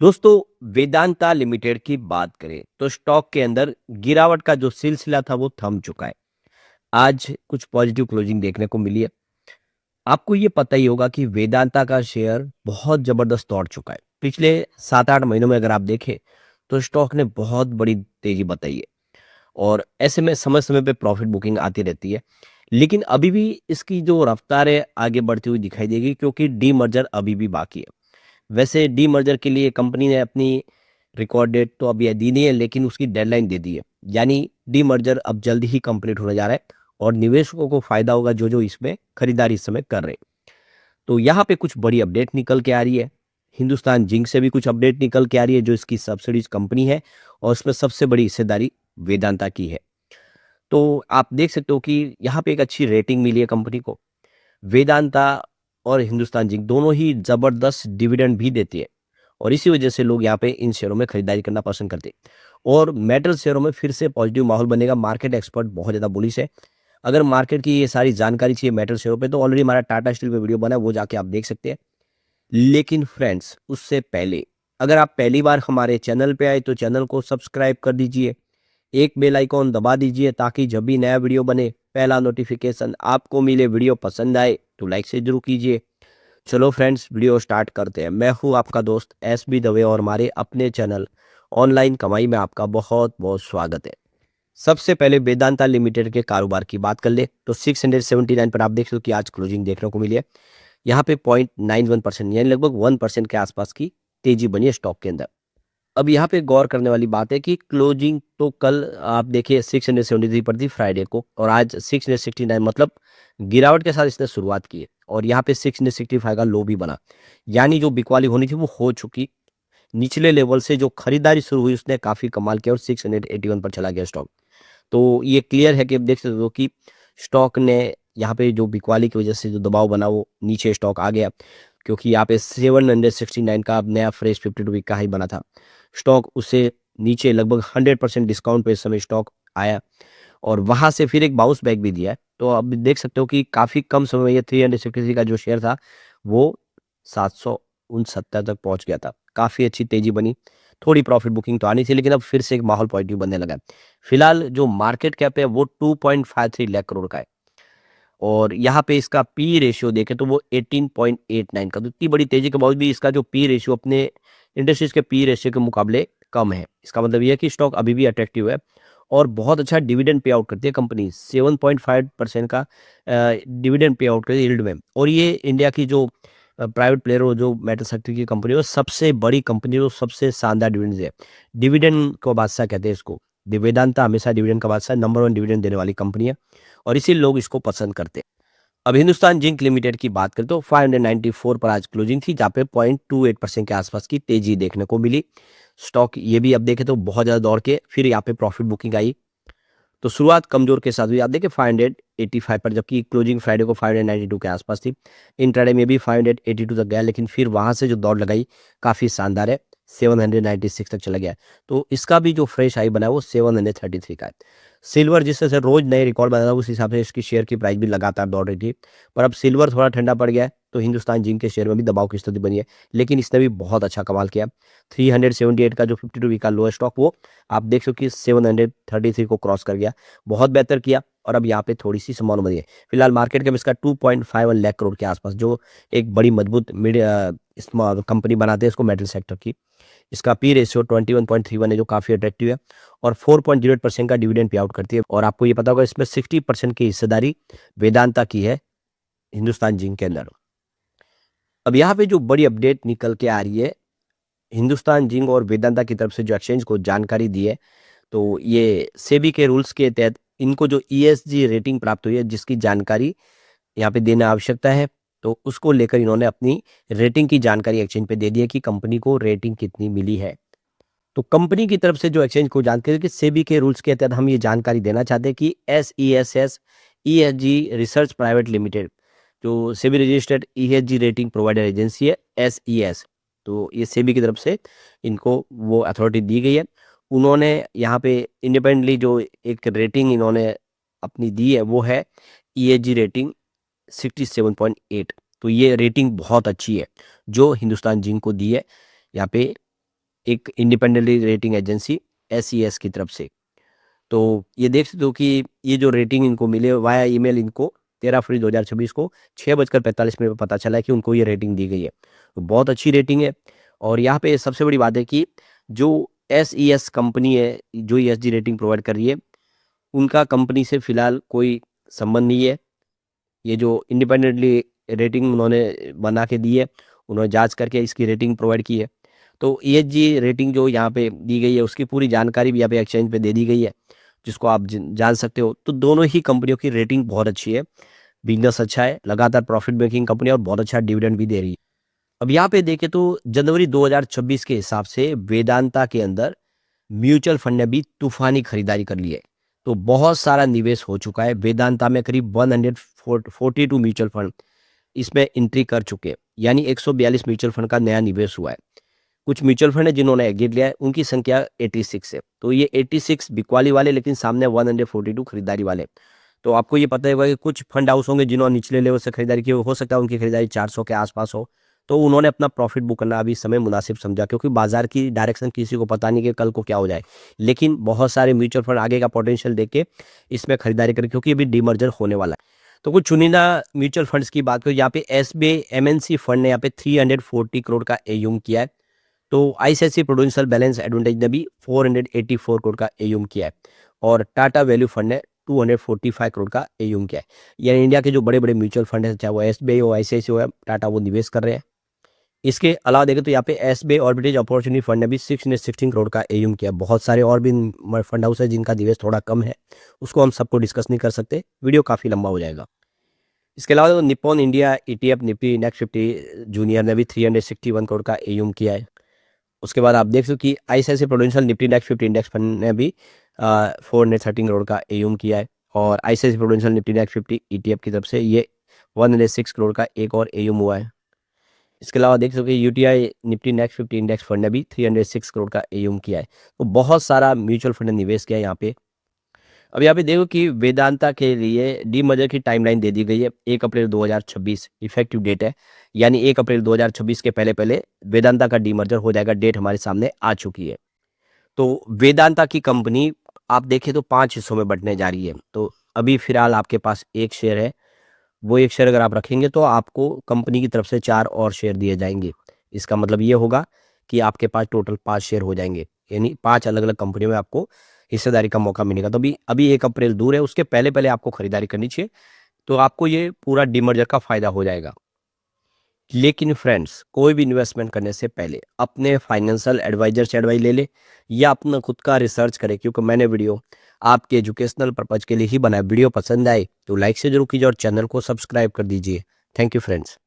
दोस्तों, वेदांता लिमिटेड की बात करें तो स्टॉक के अंदर गिरावट का जो सिलसिला था वो थम चुका है। आज कुछ पॉजिटिव क्लोजिंग देखने को मिली है। आपको ये पता ही होगा कि वेदांता का शेयर बहुत जबरदस्त दौड़ चुका है। पिछले 7-8 महीनों में अगर आप देखें तो स्टॉक ने बहुत बड़ी तेजी बताई है और ऐसे में समय-समय पे प्रॉफिट बुकिंग आती रहती है। लेकिन अभी भी इसकी जो रफ्तार है आगे बढ़ती हुई दिखाई देगी क्योंकि डीमर्जर अभी भी बाकी है। वैसे डीमर्जर के लिए कंपनी ने अपनी रिकॉर्ड डेट तो अभी दी नहीं है लेकिन उसकी डेडलाइन दे दी है। यानी डीमर्जर अब जल्द ही कंप्लीट होने जा रहा है और निवेशकों को फायदा होगा जो इसमें खरीदारी इस समय कर रहे हैं। तो यहाँ पे कुछ बड़ी अपडेट निकल के आ रही है। हिंदुस्तान जिंक से भी कुछ अपडेट निकल के आ रही है जो इसकी सब्सिडीज कंपनी है और इसमें सबसे बड़ी हिस्सेदारी वेदांता की है। तो आप देख सकते हो कि यहाँ पे एक अच्छी रेटिंग मिली है कंपनी को। वेदांता और हिंदुस्तान जिंक दोनों ही जबरदस्त डिविडेंड भी देती है और इसी वजह से लोग यहाँ पे इन शेयरों में खरीदारी करना पसंद करते हैं और मेटल शेयरों में फिर से पॉजिटिव माहौल बनेगा। मार्केट एक्सपर्ट बहुत ज़्यादा बुलिश है। अगर मार्केट की ये सारी जानकारी चाहिए मेटल शेयरों पे तो ऑलरेडी हमारा टाटा स्टील पे वीडियो बना है, वो जाके आप देख सकते हैं। लेकिन फ्रेंड्स, उससे पहले अगर आप पहली बार हमारे चैनल पे आए तो चैनल को सब्सक्राइब कर दीजिए, एक बेल आइकॉन दबा दीजिए ताकि जब भी नया वीडियो बने पहला नोटिफिकेशन आपको मिले। वीडियो पसंद आए तो लाइक से जरूर कीजिए। चलो फ्रेंड्स, वीडियो स्टार्ट करते हैं। मैं हूं आपका दोस्त SB दवे और हमारे अपने चैनल ऑनलाइन कमाई में आपका बहुत बहुत स्वागत है। सबसे पहले वेदांता लिमिटेड के कारोबार की बात कर ले तो 679 पर आप देख लो कि आज क्लोजिंग देखने को मिली है। यहाँ पे 0.91% यानी लगभग 1% के आसपास की तेजी बनी है स्टॉक के अंदर। अब यहाँ पे गौर करने वाली बात है कि क्लोजिंग तो कल आप देखिए 673 पर थी फ्राइडे को और आज 669, मतलब गिरावट के साथ इसने शुरुआत की है और यहाँ पे 665 का लो भी बना। यानी जो बिकवाली होनी थी वो हो चुकी। निचले लेवल से जो खरीदारी शुरू हुई उसने काफी कमाल किया और 681 पर चला गया स्टॉक। तो ये क्लियर है कि आप देख सकते हो कि स्टॉक ने यहाँ पे जो बिकवाली की वजह से जो दबाव बना वो नीचे स्टॉक आ गया क्योंकि यहाँ पे 769 का अब नया फ्रेश 52 वीक का हाई बना था। स्टॉक उससे नीचे लगभग 100% डिस्काउंट पे इस समय स्टॉक आया और वहां से फिर एक बाउंस बैक भी दिया है। तो अब देख सकते हो कि काफी कम समय में ये 363 का जो शेयर था वो 769 तक पहुंच गया था। काफी अच्छी तेजी बनी। थोड़ी प्रॉफिट बुकिंग तो आनी थी लेकिन अब फिर से एक माहौल पॉजिटिव बनने लगा है। फिलहाल जो मार्केट कैप है वो 2.53 लाख करोड़ का है और यहाँ पे इसका पी रेशियो देखें तो वो 18.89 का। तो इतनी बड़ी तेजी के बावजूद भी इसका जो पी रेशियो अपने इंडस्ट्रीज के पी रेशियो के मुकाबले कम है। इसका मतलब ये है कि स्टॉक अभी भी अट्रैक्टिव है और बहुत अच्छा डिविडेंड पे आउट करती है कंपनी। 7.5% का डिविडेंड पे आउट करती है यील्ड में। और ये इंडिया की जो प्राइवेट प्लेयर हो, जो मेटल सेक्टर की कंपनी हो, सबसे बड़ी कंपनी हो, सबसे शानदार डिविडेंड है। डिविडेंड को बादशाह कहते हैं इसको। वेदांता हमेशा डिविडेंड का बादशाह, नंबर 1 डिविडेंड देने वाली कंपनी है और इसी लोग इसको पसंद करते हैं। अब हिंदुस्तान जिंक लिमिटेड की बात करें तो 594 पर आज क्लोजिंग थी जहाँ पे 0.28% के आसपास की तेजी देखने को मिली। स्टॉक ये भी अब देखे तो बहुत ज्यादा दौड़ के फिर यहाँ पे प्रॉफिट बुकिंग आई। तो शुरुआत कमजोर के साथ हुई। आप देखिए 585 पर, जबकि क्लोजिंग फ्राइडे को 592 के आसपास थी। इंट्राडे में भी 582 तक गया लेकिन फिर वहां से जो दौड़ लगाई काफी शानदार है। 796 तक चला गया। तो इसका भी जो फ्रेश हाई बना है वो 733 का है। सिल्वर जिस तरह से रोज नए रिकॉर्ड बना था उस हिसाब से इसकी शेयर की प्राइस भी लगातार दौड़ रही थी। पर अब सिल्वर थोड़ा ठंडा पड़ गया है तो हिंदुस्तान जिंक के शेयर में भी दबाव की स्थिति बनी है। लेकिन इसने भी बहुत अच्छा कमाल किया। 378 का जो 52 वीक का लो है स्टॉक, वो आप देख सकते हो कि 733 को क्रॉस कर गया। बहुत बेहतर किया और अब यहाँ पे थोड़ी सी संभावना बनी है। फिलहाल मार्केट कैप इसका 2.51 लाख करोड़ के आसपास, जो एक बड़ी मजबूत मिड कंपनी बनाते हैं इसको मेटल सेक्टर की। इसका पी रेशियो 21.31 है जो काफी अट्रैक्टिव है और 4.08% का डिविडेंड पे आउट करती है। और आपको ये पता होगा इसमें 60% की हिस्सेदारी वेदांता की है हिंदुस्तान जिंक के अंदर। अब यहाँ पे जो बड़ी अपडेट निकल के आ रही है, हिंदुस्तान जिंक और वेदांता की तरफ से जो एक्सचेंज को जानकारी दी है, तो ये सेबी के रूल्स के तहत इनको जो ESG रेटिंग प्राप्त हुई है जिसकी जानकारी यहाँ पे देना आवश्यकता है, तो उसको लेकर इन्होंने अपनी रेटिंग की जानकारी एक्सचेंज पे दे दी है कि कंपनी को रेटिंग कितनी मिली है। तो कंपनी की तरफ से जो एक्सचेंज को जानकारी कि सेबी के रूल्स के तहत हम ये जानकारी देना चाहते हैं कि SESS ESG research private limited, जो SEBI registered ESG rating provider agency है, SES, तो ये सेबी की तरफ से इनको वो अथॉरिटी दी गई है। उन्होंने यहाँ पे इंडिपेंडेंटली जो एक रेटिंग इन्होंने अपनी दी है वो है ESG रेटिंग 67.8। तो ये रेटिंग बहुत अच्छी है जो हिंदुस्तान जिंक को दी है। यहाँ पे एक इंडिपेंडेंटली रेटिंग एजेंसी SES की तरफ से। तो ये देख सकते हो कि ये जो रेटिंग इनको मिले वाया ईमेल, इनको 13 फरवरी 2026 को 6:45 पर पता चला है कि उनको ये रेटिंग दी गई है। तो बहुत अच्छी रेटिंग है। और यहाँ पे सबसे बड़ी बात है कि जो SES कंपनी है जो ESG रेटिंग प्रोवाइड कर रही है, उनका कंपनी से फिलहाल कोई संबंध नहीं है। ये जो इंडिपेंडेंटली रेटिंग उन्होंने बना के दी है, उन्होंने जांच करके इसकी रेटिंग प्रोवाइड की है। तो ESG रेटिंग जो यहाँ पे दी गई है उसकी पूरी जानकारी भी यहाँ पे एक्सचेंज पे दे दी गई है, जिसको आप जान सकते हो। तो दोनों ही कंपनियों की रेटिंग बहुत अच्छी है, बिजनेस अच्छा है, लगातार प्रॉफिट मेकिंग कंपनी और बहुत अच्छा डिविडेंड भी दे रही है। अब यहाँ पे देखें तो जनवरी 2026 के हिसाब से वेदांता के अंदर म्यूचुअल फंड ने भी तूफानी खरीदारी कर ली है। तो बहुत सारा निवेश हो चुका है वेदांता में, करीब 142 म्यूचुअल फंड इसमें एंट्री कर चुके हैं, यानी 142 म्यूचुअल फंड का नया निवेश हुआ है। कुछ म्यूचुअल फंड है जिन्होंने एग्जिट लिया है, उनकी संख्या 86 है। तो ये 86 बिकवाली वाले, लेकिन सामने 142 खरीदारी वाले। तो आपको ये पता होगा कि कुछ फंड हाउस होंगे जिन्होंने निचले लेवल से खरीदारी की, हो सकता है उनकी खरीदारी 400 के आसपास हो। तो उन्होंने अपना प्रॉफिट बुक करना अभी समय मुनासिब समझा, क्योंकि बाजार की डायरेक्शन किसी को पता नहीं कि कल को क्या हो जाए। लेकिन बहुत सारे म्यूचुअल फंड आगे का पोटेंशियल देख के इसमें खरीदारी करें, क्योंकि अभी डीमर्जर होने वाला है। तो कुछ चुनिंदा म्यूचुअल फंड्स की बात करें, यहाँ पे SBI MNC फंड ने यहाँ पे 340 करोड़ का AUM किया है। तो ICICI प्रूडेंशियल बैलेंस एडवांटेज ने भी 484 करोड़ का AUM किया है। और टाटा वैल्यू फंड ने 245 करोड़ का AUM किया है। यानी इंडिया के जो बड़े बड़े म्यूचुअल फंड है, चाहे वो SBI हो, ICICI हो या टाटा, वो निवेश कर रहे हैं। इसके अलावा देखें तो यहाँ पे SBI ऑर्बिटेज अपॉर्चुनिटी फंड ने भी 616 करोड़ का AUM किया। बहुत सारे और भी फंड हाउस है जिनका निवेश थोड़ा कम है, उसको हम सबको डिस्कस नहीं कर सकते, वीडियो काफ़ी लंबा हो जाएगा। इसके अलावा Nippon India ETF Nifty index 50 junior ने भी 361 करोड़ का AUM किया है। उसके बाद आप देख सकते हो कि ICICI prudential Nifty index 50 index fund ने भी 413 करोड़ का AUM किया है। और ICICI prudential Nifty index 50 ETF की तरफ से ये 106 करोड़ का एक और AUM हुआ है। इसके अलावा देख सकते हो UTI Nifty index 50 index fund ने भी 306 करोड़ का AUM किया है। तो बहुत सारा म्यूचुअल फंड ने निवेश किया है यहाँ पे। अब यहाँ पे देखो कि वेदांता के लिए डीमर्जर की टाइमलाइन दे दी गई है, 1 अप्रैल 2026 इफेक्टिव डेट है। यानी 1 अप्रैल 2026 के पहले पहले वेदांता का डीमर्जर हो जाएगा, डेट हमारे सामने आ चुकी है। तो वेदांता की कंपनी आप देखें तो 5 हिस्सों में बंटने जा रही है। तो अभी फिलहाल आपके पास एक शेयर है, वो एक शेयर अगर आप रखेंगे तो आपको कंपनी की तरफ से 4 और शेयर दिए जाएंगे। इसका मतलब ये होगा कि आपके पास टोटल 5 शेयर हो जाएंगे, यानी 5 अलग अलग कंपनियों में आपको हिस्सेदारी का मौका मिलेगा। तो अभी 1 अप्रैल दूर है, उसके पहले पहले आपको खरीदारी करनी चाहिए, तो आपको ये पूरा डीमर्जर का फायदा हो जाएगा। लेकिन फ्रेंड्स, कोई भी इन्वेस्टमेंट करने से पहले अपने फाइनेंशियल एडवाइजर से एडवाइस ले ले या अपना खुद का रिसर्च करें, क्योंकि मैंने वीडियो आपके एजुकेशनल पर्पज के लिए ही बनाया। वीडियो पसंद आए तो लाइक से जरूर कीजिए और चैनल को सब्सक्राइब कर दीजिए। Thank you friends.